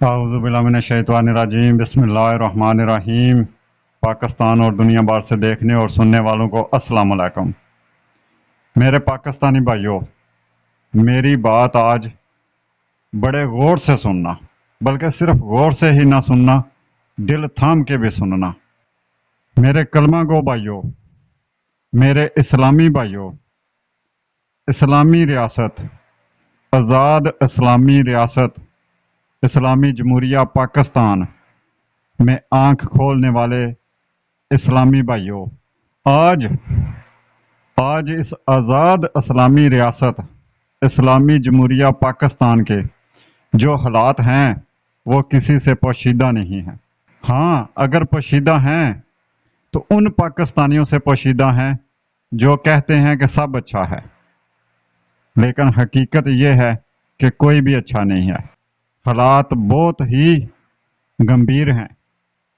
औज़ुबिल्लाहिमिनश्शैतानिर्रजीम बिस्मिल्लाहिर्रहमानिर्रहीम। पाकिस्तान और दुनिया भर से देखने और सुनने वालों को अस्सलाम वालेकुम। मेरे पाकिस्तानी भाइयों, मेरी बात आज बड़े गौर से सुनना, बल्कि सिर्फ गौर से ही ना सुनना, दिल थाम के भी सुनना। मेरे कलमा गो भाइयों, मेरे इस्लामी भाइयों, इस्लामी रियासत, आज़ाद इस्लामी रियासत इस्लामी जमहूरिया पाकिस्तान में आंख खोलने वाले इस्लामी भाइयों, आज आज इस आज़ाद इस्लामी रियासत इस्लामी जमहूरिया पाकिस्तान के जो हालात हैं वो किसी से पोशीदा नहीं हैं। हाँ, अगर पोशीदा हैं तो उन पाकिस्तानियों से पोशीदा हैं जो कहते हैं कि सब अच्छा है, लेकिन हकीकत ये है कि कोई भी अच्छा नहीं है। हालात बहुत ही गंभीर हैं।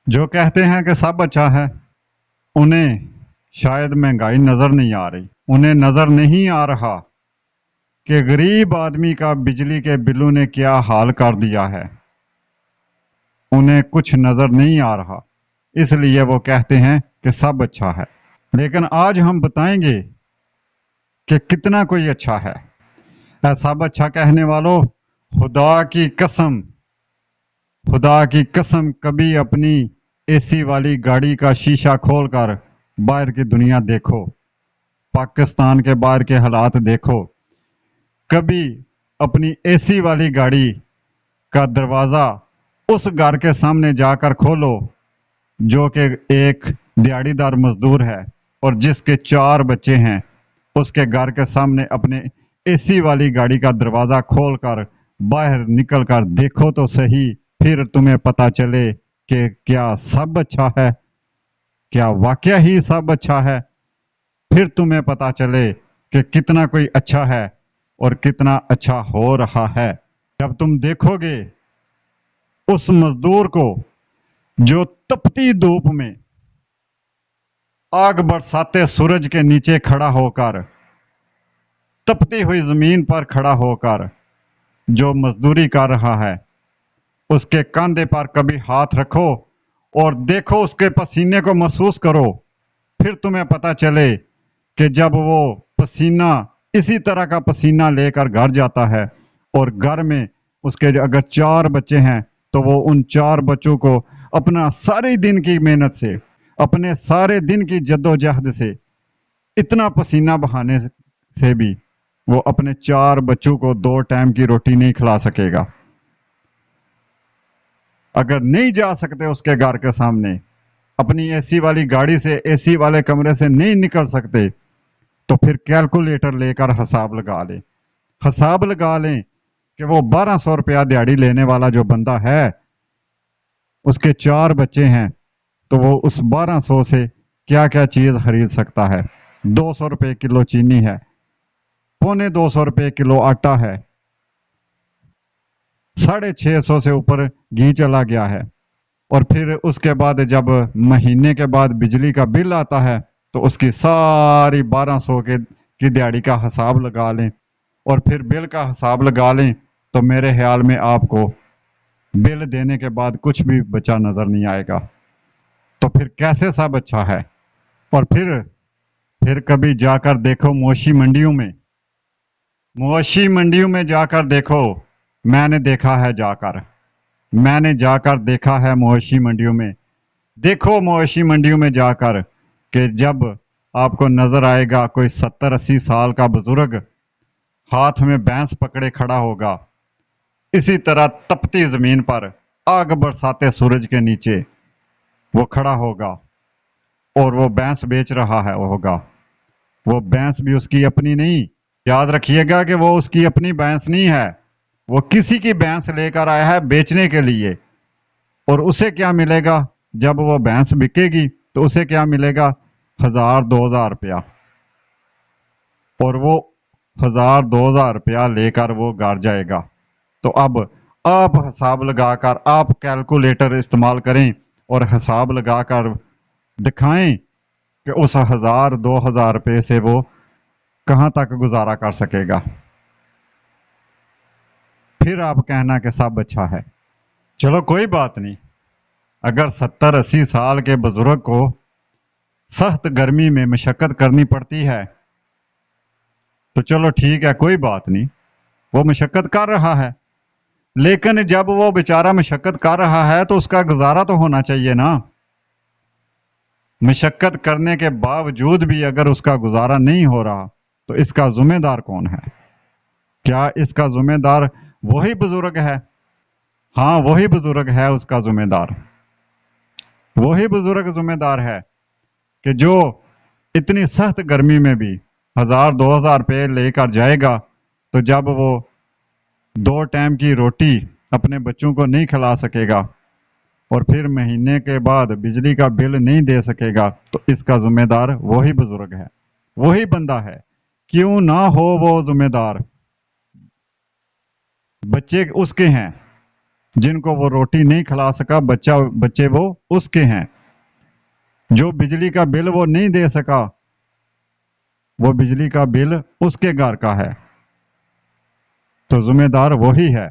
जो कहते हैं कि सब अच्छा है, उन्हें शायद महंगाई नज़र नहीं आ रही, उन्हें नज़र नहीं आ रहा कि गरीब आदमी का बिजली के बिलों ने क्या हाल कर दिया है। उन्हें कुछ नज़र नहीं आ रहा, इसलिए वो कहते हैं कि सब अच्छा है। लेकिन आज हम बताएंगे कि कितना कोई अच्छा है। सब अच्छा कहने वालों, खुदा की कसम, खुदा की कसम कभी अपनी एसी वाली गाड़ी का शीशा खोलकर बाहर की दुनिया देखो, पाकिस्तान के बाहर के हालात देखो। कभी अपनी एसी वाली गाड़ी का दरवाज़ा उस घर के सामने जाकर खोलो जो कि एक दिहाड़ीदार मजदूर है और जिसके 4 बच्चे हैं। उसके घर के सामने अपने एसी वाली गाड़ी का दरवाज़ा खोलकर बाहर निकल कर देखो तो सही, फिर तुम्हें पता चले कि क्या सब अच्छा है, क्या वाकया ही सब अच्छा है। फिर तुम्हें पता चले कि कितना कोई अच्छा है और कितना अच्छा हो रहा है। जब तुम देखोगे उस मजदूर को जो तपती धूप में आग बरसाते सूरज के नीचे खड़ा होकर, तपती हुई जमीन पर खड़ा होकर जो मजदूरी कर रहा है, उसके कंधे पर कभी हाथ रखो और देखो, उसके पसीने को महसूस करो। फिर तुम्हें पता चले कि जब वो पसीना, इसी तरह का पसीना लेकर घर जाता है और घर में उसके अगर 4 बच्चे हैं तो वो उन 4 बच्चों को अपना सारे दिन की मेहनत से, अपने सारे दिन की जद्दोजहद से, इतना पसीना बहाने से भी वो अपने 4 बच्चों को 2 टाइम की रोटी नहीं खिला सकेगा। अगर नहीं जा सकते उसके घर के सामने, अपनी एसी वाली गाड़ी से, एसी वाले कमरे से नहीं निकल सकते, तो फिर कैलकुलेटर लेकर हिसाब लगा लें। हिसाब लगा लें कि वो 1200 रुपया दिहाड़ी लेने वाला जो बंदा है, उसके 4 बच्चे हैं, तो वो उस 1200 से क्या क्या चीज़ खरीद सकता है। 200 रुपये किलो चीनी है, 250 रुपये किलो आटा है, 650 से ऊपर घी चला गया है। और फिर उसके बाद जब महीने के बाद बिजली का बिल आता है तो उसकी सारी 1200 की दिहाड़ी का हिसाब लगा लें और फिर बिल का हिसाब लगा लें, तो मेरे ख्याल में आपको बिल देने के बाद कुछ भी बचा नज़र नहीं आएगा। तो फिर कैसे सब अच्छा है। और फिर कभी जाकर देखो मोशी मंडियों में, मोशी मंडियों में जाकर देखो। मैंने देखा है जाकर, मैंने जाकर देखा है मवेशी मंडियों में। देखो मवेशी मंडियों में जाकर कि जब आपको नजर आएगा कोई 70-80 साल का बुजुर्ग हाथ में भैंस पकड़े खड़ा होगा, इसी तरह तपती जमीन पर आग बरसाते सूरज के नीचे वो खड़ा होगा और वो भैंस बेच रहा है होगा। वो भैंस भी उसकी अपनी नहीं, याद रखिएगा कि वो उसकी अपनी भैंस नहीं है, वो किसी की भैंस लेकर आया है बेचने के लिए। और उसे क्या मिलेगा जब वो भैंस बिकेगी, तो उसे क्या मिलेगा, 1000-2000 रुपया। और वो 1000-2000 रुपया लेकर वो घर जाएगा। तो अब आप हिसाब लगाकर, आप कैलकुलेटर इस्तेमाल करें और हिसाब लगाकर दिखाएं कि उस 1000-2000 रुपये से वो कहाँ तक गुजारा कर सकेगा। फिर आप कहना कि सब अच्छा है। चलो कोई बात नहीं, अगर 70-80 साल के बुजुर्ग को सख्त गर्मी में मशक्कत करनी पड़ती है तो चलो ठीक है, कोई बात नहीं, वो मशक्कत कर रहा है। लेकिन जब वो बेचारा मशक्कत कर रहा है तो उसका गुजारा तो होना चाहिए ना। मशक्कत करने के बावजूद भी अगर उसका गुजारा नहीं हो रहा तो इसका जिम्मेदार कौन है? क्या इसका जिम्मेदार वही बुजुर्ग है? हाँ, वही बुजुर्ग है उसका जिम्मेदार। वही बुजुर्ग जिम्मेदार है कि जो इतनी सख्त गर्मी में भी 1000-2000 रुपये लेकर जाएगा, तो जब वो 2 टाइम की रोटी अपने बच्चों को नहीं खिला सकेगा और फिर महीने के बाद बिजली का बिल नहीं दे सकेगा, तो इसका जिम्मेदार वही बुजुर्ग है, वही बंदा है। क्यों ना हो वो जिम्मेदार? बच्चे उसके हैं, जिनको वो रोटी नहीं खिला सका, बच्चे वो उसके हैं। जो बिजली का बिल वो नहीं दे सका, वो बिजली का बिल उसके घर का है। तो जिम्मेदार वही है।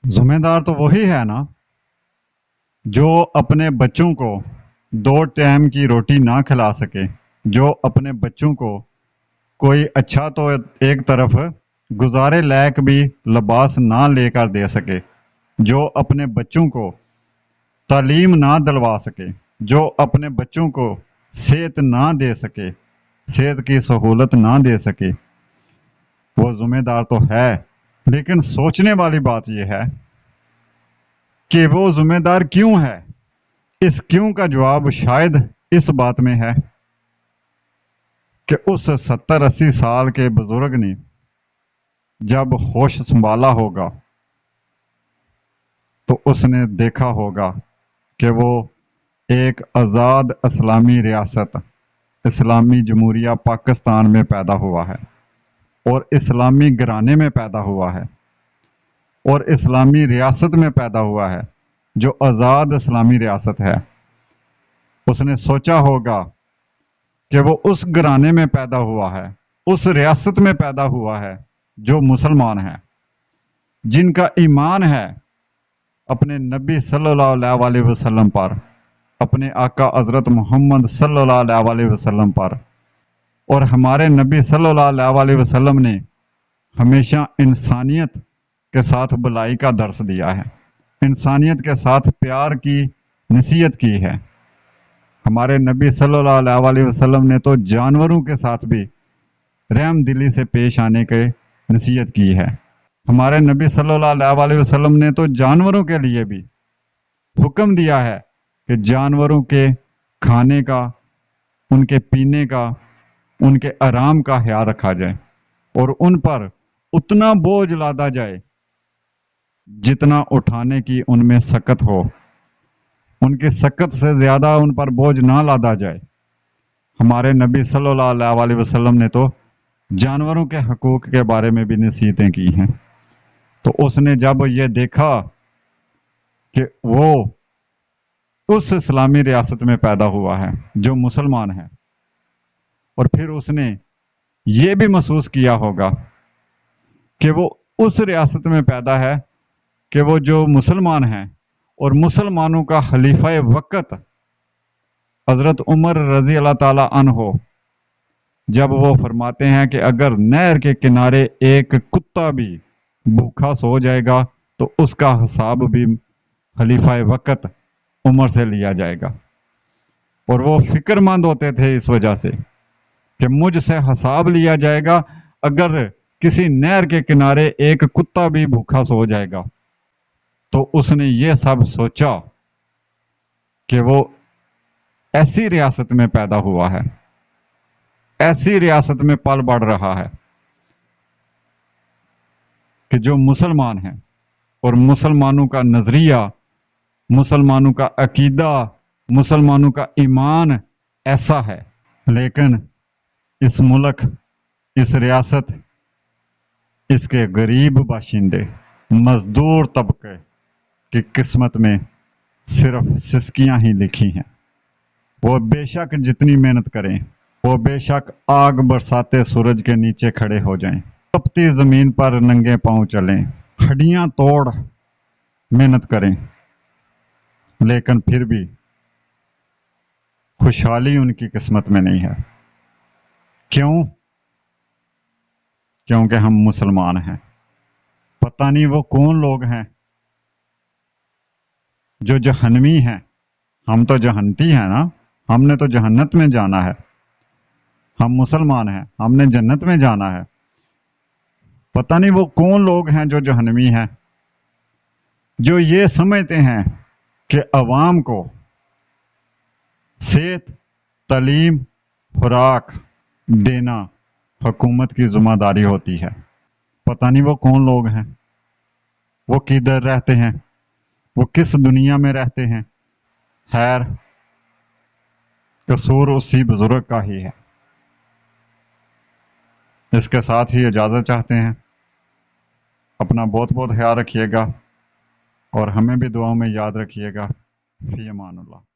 जिम्मेदार तो वही है ना, जो अपने बच्चों को 2 टाइम की रोटी ना खिला सके, जो अपने बच्चों को कोई अच्छा तो एक तरफ गुजारे लायक भी लिबास ना लेकर दे सके, जो अपने बच्चों को तालीम ना दिलवा सके, जो अपने बच्चों को सेहत ना दे सके, सेहत की सहूलत ना दे सके, वो जिम्मेदार तो है। लेकिन सोचने वाली बात यह है कि वो जिम्मेदार क्यों है। इस क्यों का जवाब शायद इस बात में है कि उस 70-80 साल के बुजुर्ग ने जब होश संभाला होगा तो उसने देखा होगा कि वो एक आज़ाद इस्लामी रियासत इस्लामी जमहूरिया पाकिस्तान में पैदा हुआ है और इस्लामी घराने में पैदा हुआ है और इस्लामी रियासत में पैदा हुआ है, जो आज़ाद इस्लामी रियासत है। उसने सोचा होगा कि वो उस घराने में पैदा हुआ है, उस रियासत में पैदा हुआ है जो मुसलमान है, जिनका ईमान है अपने नबी सल्लल्लाहु अलैहि वसल्लम पर, अपने आका हज़रत मोहम्मद सल्लल्लाहु अलैहि वसल्लम पर। और हमारे नबी सल्लल्लाहु अलैहि वसल्लम ने हमेशा इंसानियत के साथ भलाई का दर्स दिया है, इंसानियत के साथ प्यार की नसीहत की है। हमारे नबी सल्लल्लाहु अलैहि वसल्लम ने तो जानवरों के साथ भी रहम दिली से पेश आने के नसीहत की है। हमारे नबी सल्लल्लाहु अलैहि वसल्लम ने तो जानवरों के लिए भी हुक्म दिया है कि जानवरों के खाने का, उनके पीने का, उनके आराम का ख्याल रखा जाए और उन पर उतना बोझ लादा जाए जितना उठाने की उनमें सकत हो। उनकी सकत से ज्यादा उन पर बोझ ना लादा जाए। हमारे नबी सल्लल्लाहु अलैहि वसल्लम ने तो जानवरों के हकूक के बारे में भी नसीहतें की हैं। तो उसने जब ये देखा कि वो उस इस्लामी रियासत में पैदा हुआ है जो मुसलमान है, और फिर उसने ये भी महसूस किया होगा कि वो उस रियासत में पैदा है कि वो जो मुसलमान हैं और मुसलमानों का खलीफा वक़्त हज़रत उमर रज़ी अल्लाह ताला अन्हो, जब वो फरमाते हैं कि अगर नहर के किनारे एक कुत्ता भी भूखा सो जाएगा तो उसका हिसाब भी खलीफा वक़्त उमर से लिया जाएगा। और वो फिक्रमंद होते थे इस वजह से कि मुझसे हिसाब लिया जाएगा अगर किसी नहर के किनारे एक कुत्ता भी भूखा सो जाएगा। तो उसने ये सब सोचा कि वो ऐसी रियासत में पैदा हुआ है, ऐसी रियासत में पल बढ़ रहा है कि जो मुसलमान हैं और मुसलमानों का नजरिया, मुसलमानों का अकीदा, मुसलमानों का ईमान ऐसा है। लेकिन इस मुल्क, इस रियासत, इसके गरीब बाशिंदे, मजदूर तबके की किस्मत में सिर्फ सिसकियां ही लिखी हैं। वो बेशक जितनी मेहनत करें, वो बेशक आग बरसाते सूरज के नीचे खड़े हो जाएं, तपती जमीन पर नंगे पांव चलें, हड्डियां तोड़ मेहनत करें, لیکن پھر بھی خوشحالی ان کی قسمت میں نہیں ہے۔ کیوں؟ کیونکہ ہم مسلمان ہیں۔ پتہ نہیں وہ کون لوگ ہیں جو جہنمی ہیں۔ ہم تو جہنتی ہیں نا، ہم نے تو جہنت میں جانا ہے۔ ہم مسلمان ہیں، ہم نے جنت میں جانا ہے۔ پتہ نہیں وہ کون لوگ ہیں جو جہنمی ہیں، جو یہ سمجھتے ہیں کہ عوام کو صحت، تعلیم، خوراک دینا حکومت کی ذمہ داری ہوتی ہے۔ پتہ نہیں وہ کون لوگ ہیں، وہ کدھر رہتے ہیں، وہ کس دنیا میں رہتے ہیں۔ خیر، قصور اسی بزرگ کا ہی ہے۔ اس کے ساتھ ہی اجازت چاہتے ہیں۔ اپنا بہت بہت خیال رکھیے گا اور ہمیں بھی دعاؤں میں یاد رکھیے گا۔ فی امان اللہ۔